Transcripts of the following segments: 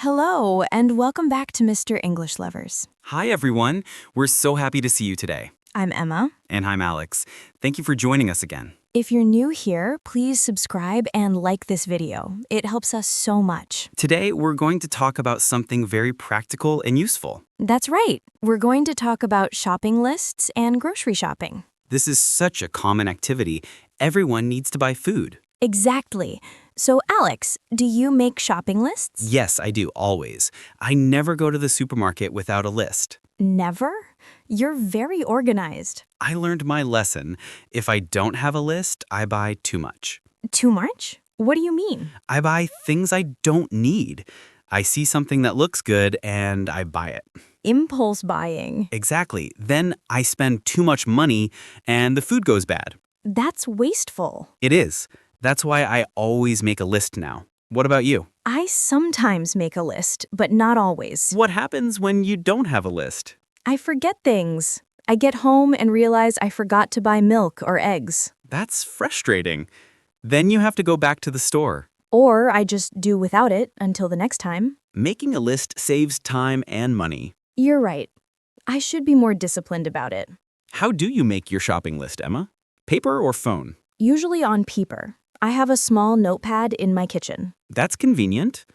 Hello, and welcome back to Mr. English Lovers. Hi, everyone. We're so happy to see you today. I'm Emma. And I'm Alex. Thank you for joining us again. If you're new here, please subscribe and like this video. It helps us so much. Today, we're going to talk about something very practical and useful. That's right. We're going to talk about shopping lists and grocery shopping. This is such a common activity. Everyone needs to buy food. Exactly. So, Alex, do you make shopping lists? Yes, I do, always. I never go to the supermarket without a list. Never? You're very organized. I learned my lesson. If I don't have a list, I buy too much. Too much? What do you mean? I buy things I don't need. I see something that looks good and I buy it. Impulse buying. Exactly. Then I spend too much money and the food goes bad. That's wasteful. It is. That's why I always make a list now. What about you? I sometimes make a list, but not always. What happens when you don't have a list? I forget things. I get home and realize I forgot to buy milk or eggs. That's frustrating. Then you have to go back to the store. Or I just do without it until the next time. Making a list saves time and money. You're right. I should be more disciplined about it. How do you make your shopping list, Emma? Paper or phone? Usually on paper. I have a small notepad in my kitchen. That's convenient.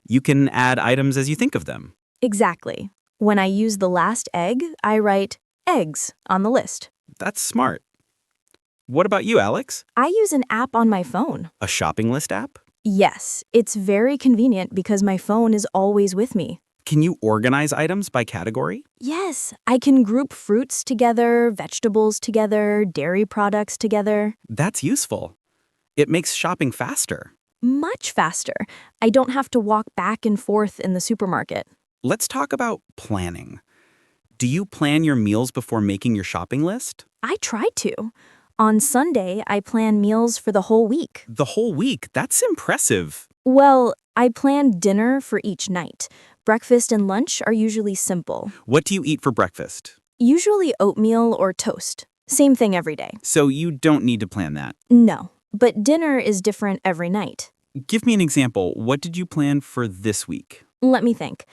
You can add items as you think of them. Exactly. When I use the last egg, I write eggs on the list. That's smart. What about you, Alex? I use an app on my phone. A shopping list app? Yes, it's very convenient because my phone is always with me. Can you organize items by category? Yes, I can group fruits together, vegetables together, dairy products together. That's useful. It makes shopping faster. Much faster. I don't have to walk back and forth in the supermarket. Let's talk about planning. Do you plan your meals before making your shopping list? I try to. On Sunday, I plan meals for the whole week. The whole week? That's impressive. Well, I plan dinner for each night. Breakfast and lunch are usually simple. What do you eat for breakfast? Usually oatmeal or toast. Same thing every day. So you don't need to plan that. No, but dinner is different every night. Give me an example. What did you plan for this week? Let me think.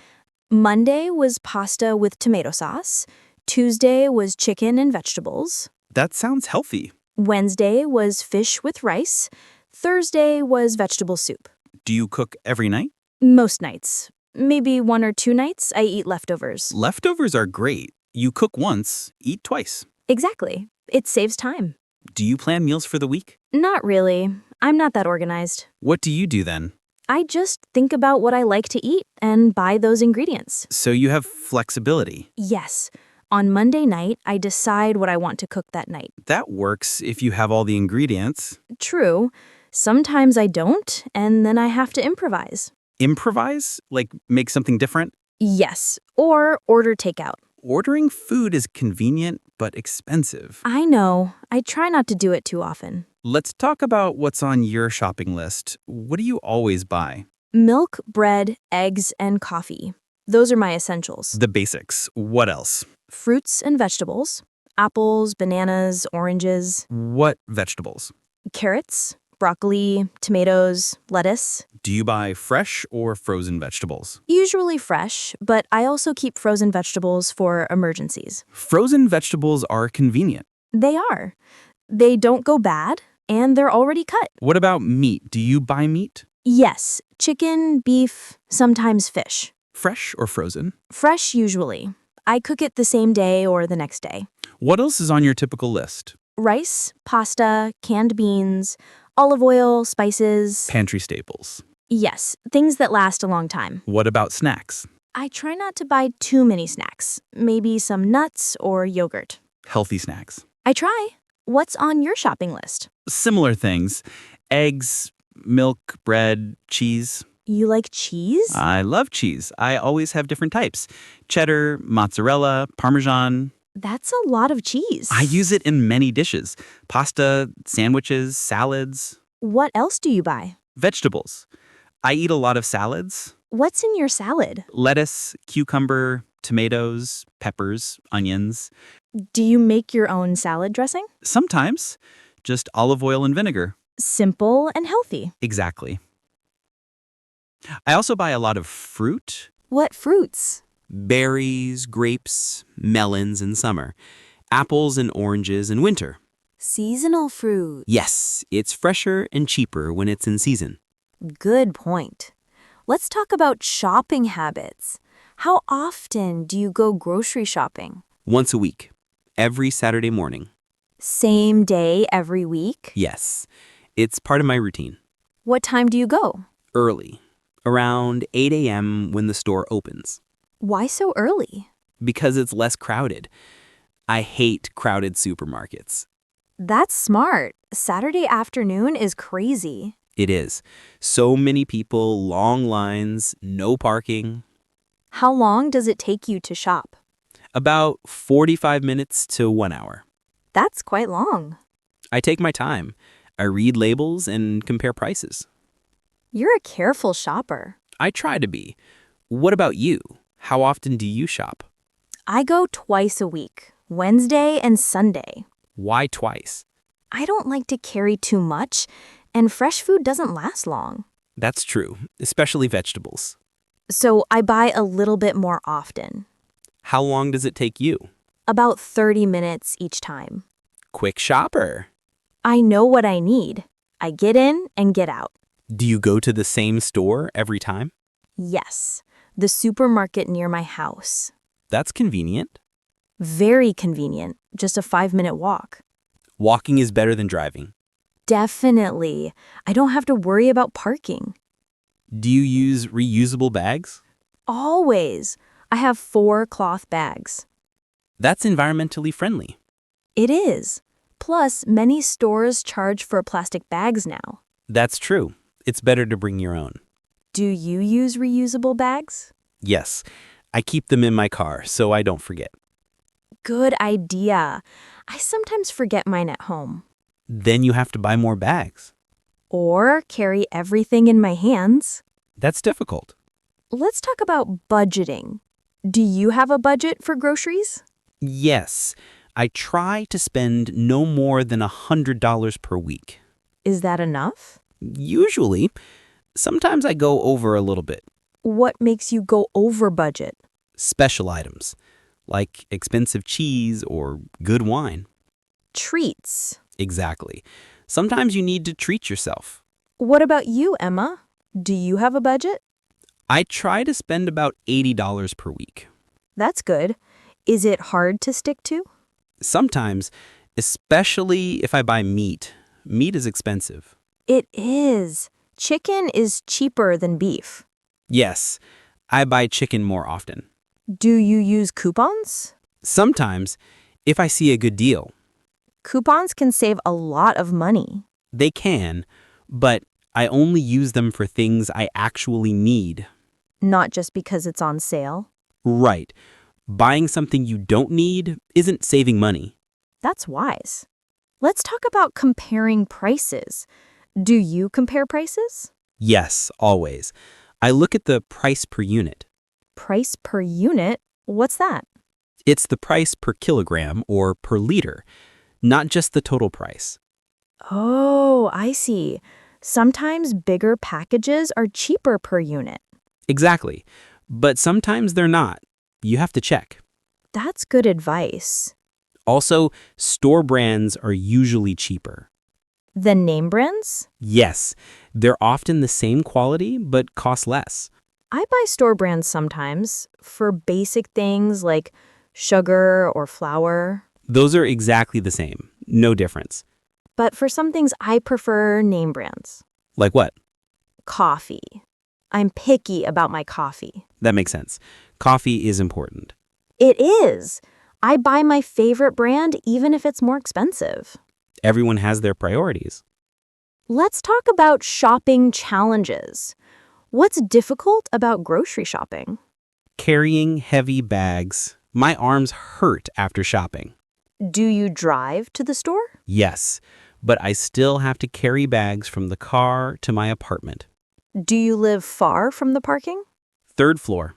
Monday was pasta with tomato sauce. Tuesday was chicken and vegetables. That sounds healthy. Wednesday was fish with rice. Thursday was vegetable soup. Do you cook every night? Most nights. Maybe 1 or 2 nights, I eat leftovers. Leftovers are great. You cook once, eat twice. Exactly. It saves time. Do you plan meals for the week? Not really. I'm not that organized. What do you do then? I just think about what I like to eat and buy those ingredients. So you have flexibility. Yes. On Monday night, I decide what I want to cook that night. That works if you have all the ingredients. True. Sometimes I don't, and then I have to improvise. Improvise? Like make something different? Yes. Or order takeout. Ordering food is convenient but expensive. I know. I try not to do it too often. Let's talk about what's on your shopping list. What do you always buy? Milk, bread, eggs, and coffee. Those are my essentials. The basics. What else? Fruits and vegetables. Apples, bananas, oranges. What vegetables? Carrots, broccoli, tomatoes, lettuce. Do you buy fresh or frozen vegetables? Usually fresh, but I also keep frozen vegetables for emergencies. Frozen vegetables are convenient. They are. They don't go bad, and they're already cut. What about meat? Do you buy meat? Yes, chicken, beef, sometimes fish. Fresh or frozen? Fresh usually. I cook it the same day or the next day. What else is on your typical list? Rice, pasta, canned beans, olive oil, spices. Pantry staples. Yes, things that last a long time. What about snacks? I try not to buy too many snacks. Maybe some nuts or yogurt. Healthy snacks. I try. What's on your shopping list? Similar things. Eggs, milk, bread, cheese. You like cheese? I love cheese. I always have different types. Cheddar, mozzarella, Parmesan. That's a lot of cheese. I use it in many dishes. Pasta, sandwiches, salads. What else do you buy? Vegetables. I eat a lot of salads. What's in your salad? Lettuce, cucumber, tomatoes, peppers, onions. Do you make your own salad dressing? Sometimes. Just olive oil and vinegar. Simple and healthy. Exactly. I also buy a lot of fruit, What fruits? berries, grapes, melons in summer, apples and oranges in winter. Seasonal fruit. Yes, it's fresher and cheaper when it's in season. Good point. Let's talk about shopping habits. How often do you go grocery shopping? Once a week, every Saturday morning. Same day every week? Yes, it's part of my routine. What time do you go? Early, around 8 a.m. when the store opens, Why so early? because it's less crowded. I hate crowded supermarkets. That's smart. Saturday afternoon is crazy. It is. So many people, long lines, no parking. How long does it take you to shop? About 45 minutes to 1 hour. That's quite long. I take my time. I read labels and compare prices. You're a careful shopper. I try to be. What about you? How often do you shop? I go twice a week, Wednesday and Sunday. Why twice? I don't like to carry too much, and fresh food doesn't last long. That's true, especially vegetables. So I buy a little bit more often, How long does it take you? about 30 minutes each time. Quick shopper. I know what I need. I get in and get out. Do you go to the same store every time? Yes, the supermarket near my house. That's convenient. Very convenient, just a 5-minute walk. Walking is better than driving. Definitely. I don't have to worry about parking. Do you use reusable bags? Always. I have 4 cloth bags. That's environmentally friendly. It is. Plus, many stores charge for plastic bags now. That's true. It's better to bring your own. Do you use reusable bags? Yes, I keep them in my car so I don't forget. Good idea. I sometimes forget mine at home. Then you have to buy more bags. Or carry everything in my hands. That's difficult. Let's talk about budgeting. Do you have a budget for groceries? Yes, I try to spend no more than $100 per week. Is that enough? Usually. Sometimes I go over a little bit. What makes you go over budget? Special items, like expensive cheese or good wine. Treats. Exactly. Sometimes you need to treat yourself. What about you, Emma? Do you have a budget? I try to spend about $80 per week. That's good. Is it hard to stick to? Sometimes, especially if I buy meat. Meat is expensive. It is. Chicken is cheaper than beef. Yes, I buy chicken more often. Do you use coupons? Sometimes, if I see a good deal. Coupons can save a lot of money. They can, but I only use them for things I actually need. Not just because it's on sale. Right. Buying something you don't need isn't saving money. That's wise. Let's talk about comparing prices. Do you compare prices? Yes, always. I look at the price per unit. Price per unit? What's that? It's the price per kilogram or per liter, not just the total price. Oh, I see. Sometimes bigger packages are cheaper per unit. Exactly. But sometimes they're not. You have to check. That's good advice. Also, store brands are usually cheaper. The name brands? Yes, they're often the same quality but cost less. I buy store brands sometimes for basic things like sugar or flour. Those are exactly the same. No difference. But for some things, I prefer name brands. Like what? Coffee. I'm picky about my coffee. That makes sense. Coffee is important. It is. I buy my favorite brand even if it's more expensive. Everyone has their priorities. Let's talk about shopping challenges. What's difficult about grocery shopping? Carrying heavy bags. My arms hurt after shopping. Do you drive to the store? Yes, but I still have to carry bags from the car to my apartment. Do you live far from the parking? 3rd floor.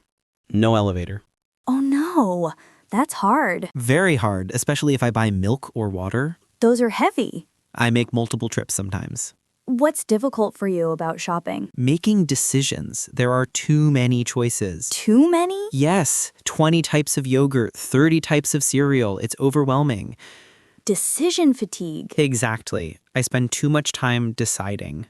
No elevator. Oh no, that's hard. Very hard, especially if I buy milk or water. Those are heavy. I make multiple trips sometimes. What's difficult for you about shopping? Making decisions. There are too many choices. Too many? Yes, 20 types of yogurt, 30 types of cereal. It's overwhelming. Decision fatigue. Exactly. I spend too much time deciding.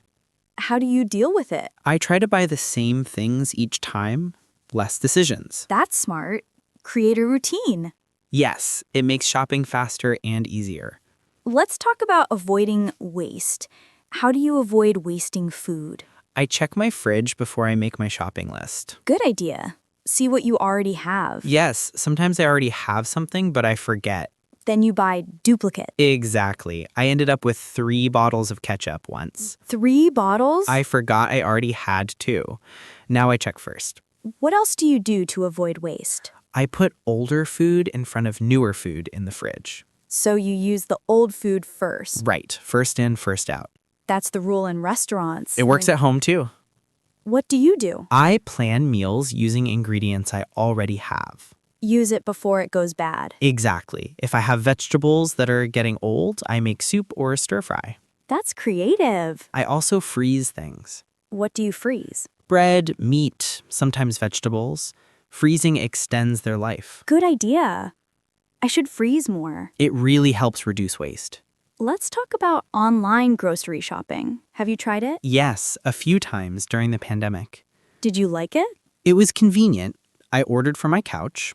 How do you deal with it? I try to buy the same things each time, less decisions. That's smart. Create a routine. Yes, it makes shopping faster and easier. Let's talk about avoiding waste. How do you avoid wasting food? I check my fridge before I make my shopping list. Good idea. See what you already have. Yes, sometimes I already have something, but I forget. Then you buy duplicate. Exactly. I ended up with 3 bottles of ketchup once. 3 bottles? I forgot I already had 2. Now I check first. What else do you do to avoid waste? I put older food in front of newer food in the fridge. So you use the old food first. Right. First in, first out. That's the rule in restaurants. It works at home too. What do you do? I plan meals using ingredients I already have. Use it before it goes bad. Exactly. If I have vegetables that are getting old, I make soup or a stir fry. That's creative. I also freeze things. What do you freeze? Bread, meat, sometimes vegetables. Freezing extends their life. Good idea. I should freeze more. It really helps reduce waste. Let's talk about online grocery shopping. Have you tried it? Yes, a few times during the pandemic. Did you like it? It was convenient. I ordered from my couch.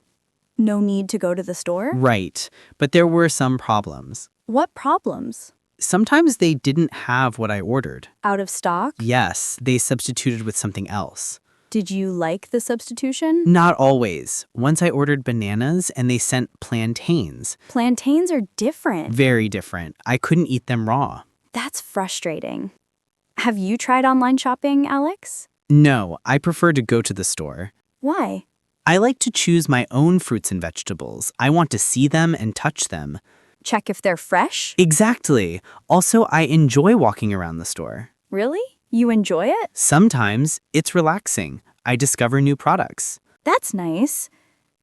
No need to go to the store? Right, but there were some problems. What problems? Sometimes they didn't have what I ordered. Out of stock? Yes, they substituted with something else. Did you like the substitution? Not always. Once I ordered bananas and they sent plantains. Plantains are different. Very different. I couldn't eat them raw. That's frustrating. Have you tried online shopping, Alex? No, I prefer to go to the store. Why? I like to choose my own fruits and vegetables. I want to see them and touch them. Check if they're fresh? Exactly. Also, I enjoy walking around the store. Really? You enjoy it? Sometimes it's relaxing. I discover new products. That's nice.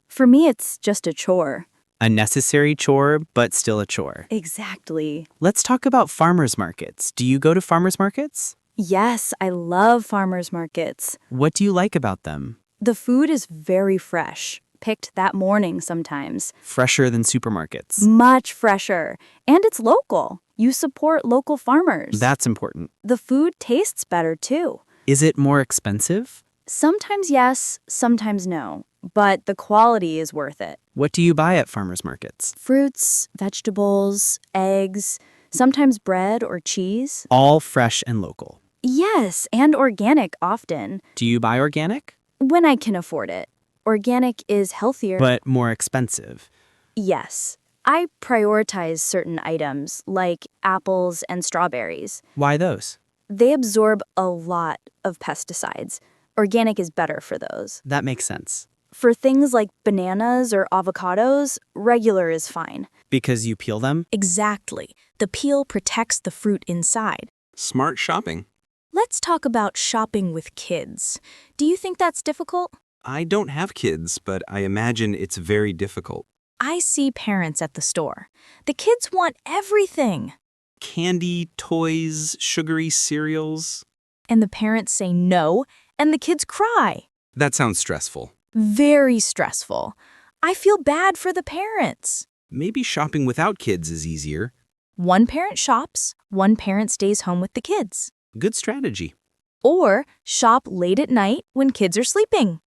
For me, it's just a chore. A necessary chore, but still a chore. Exactly. Let's talk about farmers markets. Do you go to farmers markets? Yes, I love farmers markets. What do you like about them? The food is very fresh, picked that morning sometimes. Fresher than supermarkets. Much fresher. And it's local. You support local farmers. That's important. The food tastes better too. Is it more expensive? Sometimes yes, sometimes no. But the quality is worth it. What do you buy at farmers markets? Fruits, vegetables, eggs, sometimes bread or cheese. All fresh and local. Yes, and organic often, Do you buy organic? when I can afford it. Organic is healthier. But more expensive. Yes, I prioritize certain items like apples and strawberries. Why those? They absorb a lot of pesticides. Organic is better for those. That makes sense. For things like bananas or avocados, regular is fine. Because you peel them? Exactly. The peel protects the fruit inside. Smart shopping. Let's talk about shopping with kids. Do you think that's difficult? I don't have kids, but I imagine it's very difficult. I see parents at the store. The kids want everything. Candy, toys, sugary cereals. And the parents say no, and the kids cry. That sounds stressful. Very stressful. I feel bad for the parents. Maybe shopping without kids is easier. One parent shops, one parent stays home with the kids. Good strategy. Or shop late at night when kids are sleeping.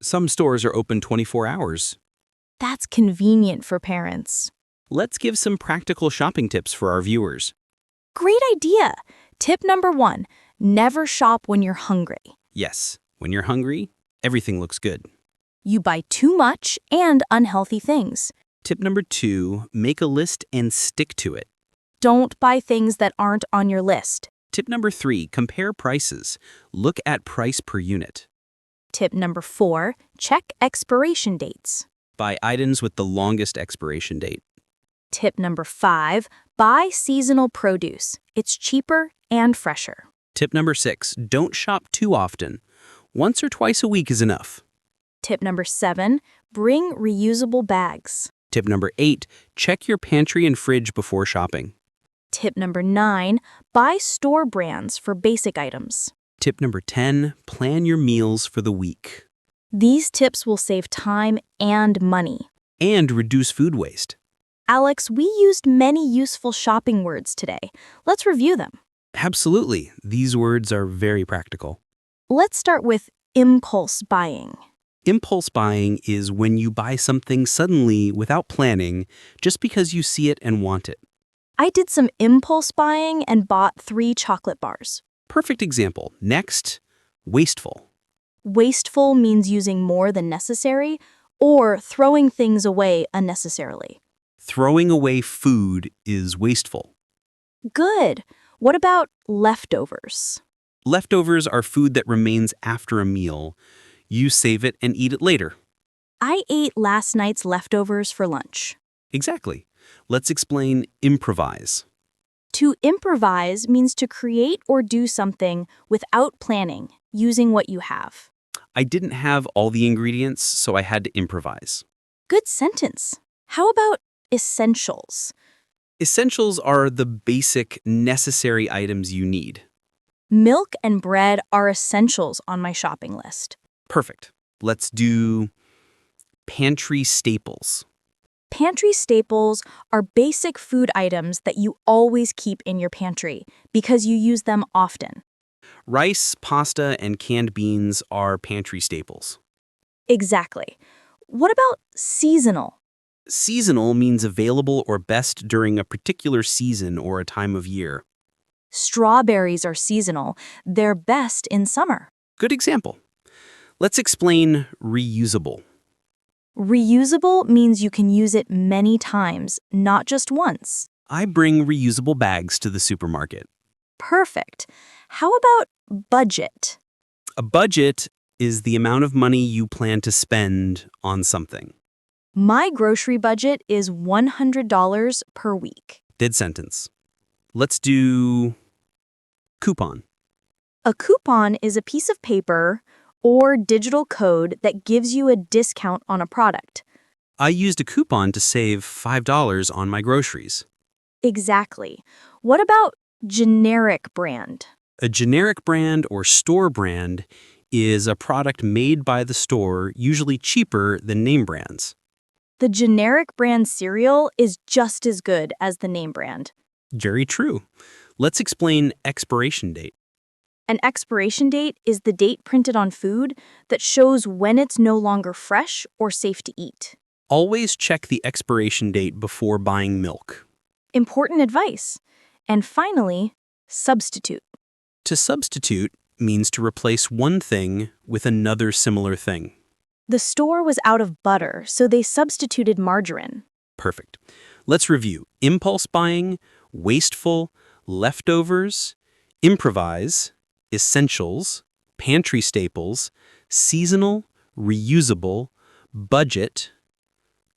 Some stores are open 24 hours. That's convenient for parents. Let's give some practical shopping tips for our viewers. Great idea. Tip number 1, never shop when you're hungry. Yes, when you're hungry, everything looks good. You buy too much and unhealthy things. Tip number 2, make a list and stick to it. Don't buy things that aren't on your list. Tip number 3, compare prices. Look at price per unit. Tip number 4, check expiration dates. Buy items with the longest expiration date. Tip number 5, buy seasonal produce. It's cheaper and fresher. Tip number 6, don't shop too often. Once or twice a week is enough. Tip number 7, bring reusable bags. Tip number 8, check your pantry and fridge before shopping. Tip number 9, buy store brands for basic items. Tip number 10, plan your meals for the week. These tips will save time and money. And reduce food waste. Alex, we used many useful shopping words today. Let's review them. Absolutely. These words are very practical. Let's start with impulse buying. Impulse buying is when you buy something suddenly without planning just because you see it and want it. I did some impulse buying and bought 3 chocolate bars. Perfect example. Next, wasteful. Wasteful means using more than necessary or throwing things away unnecessarily. Throwing away food is wasteful. Good. What about leftovers? Leftovers are food that remains after a meal. You save it and eat it later. I ate last night's leftovers for lunch. Exactly. Let's explain improvise. To improvise means to create or do something without planning, using what you have. I didn't have all the ingredients, so I had to improvise. Good sentence. How about essentials? Essentials are the basic, necessary items you need. Milk and bread are essentials on my shopping list. Perfect. Let's do pantry staples. Pantry staples are basic food items that you always keep in your pantry because you use them often. Rice, pasta, and canned beans are pantry staples. Exactly. What about seasonal? Seasonal means available or best during a particular season or a time of year. Strawberries are seasonal. They're best in summer. Good example. Let's explain reusable. Reusable means you can use it many times, not just once. I bring reusable bags to the supermarket. Perfect. How about budget? A budget is the amount of money you plan to spend on something. My grocery budget is $100 per week. Dead sentence. Let's do coupon. A coupon is a piece of paper or digital code that gives you a discount on a product. I used a coupon to save $5 on my groceries. Exactly. What about generic brand? A generic brand or store brand is a product made by the store, usually cheaper than name brands. The generic brand cereal is just as good as the name brand. Very true. Let's explain expiration date. An expiration date is the date printed on food that shows when it's no longer fresh or safe to eat. Always check the expiration date before buying milk. Important advice. And finally, substitute. To substitute means to replace one thing with another similar thing. The store was out of butter, so they substituted margarine. Perfect. Let's review impulse buying, wasteful, leftovers, improvise, essentials, pantry staples, seasonal, reusable, budget,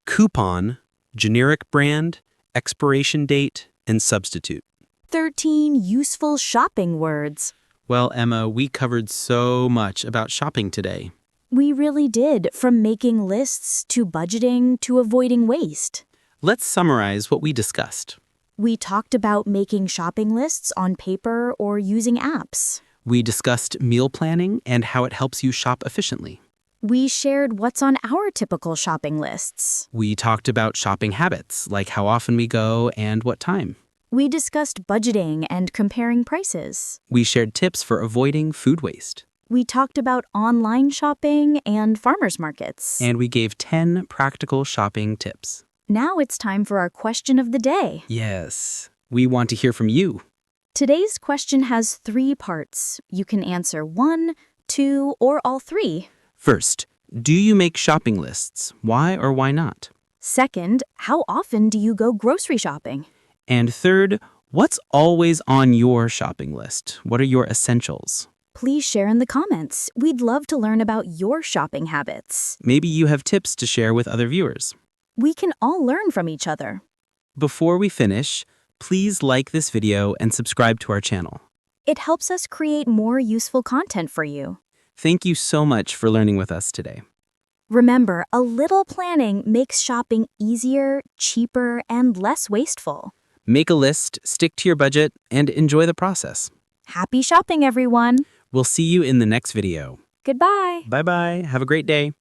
coupon, generic brand, expiration date, and substitute. 13 useful shopping words. Well, Emma, we covered so much about shopping today. We really did, from making lists to budgeting to avoiding waste. Let's summarize what we discussed. We talked about making shopping lists on paper or using apps. We discussed meal planning and how it helps you shop efficiently. We shared what's on our typical shopping lists. We talked about shopping habits, like how often we go and what time. We discussed budgeting and comparing prices. We shared tips for avoiding food waste. We talked about online shopping and farmers markets. And we gave 10 practical shopping tips. Now it's time for our question of the day. Yes, we want to hear from you. Today's question has 3 parts. You can answer 1, 2, or all 3. First, do you make shopping lists? Why or why not? Second, how often do you go grocery shopping? And third, what's always on your shopping list? What are your essentials? Please share in the comments. We'd love to learn about your shopping habits. Maybe you have tips to share with other viewers. We can all learn from each other. Before we finish, please like this video and subscribe to our channel. It helps us create more useful content for you. Thank you so much for learning with us today. Remember, a little planning makes shopping easier, cheaper, and less wasteful. Make a list, stick to your budget, and enjoy the process. Happy shopping, everyone. We'll see you in the next video. Goodbye. Bye-bye. Have a great day.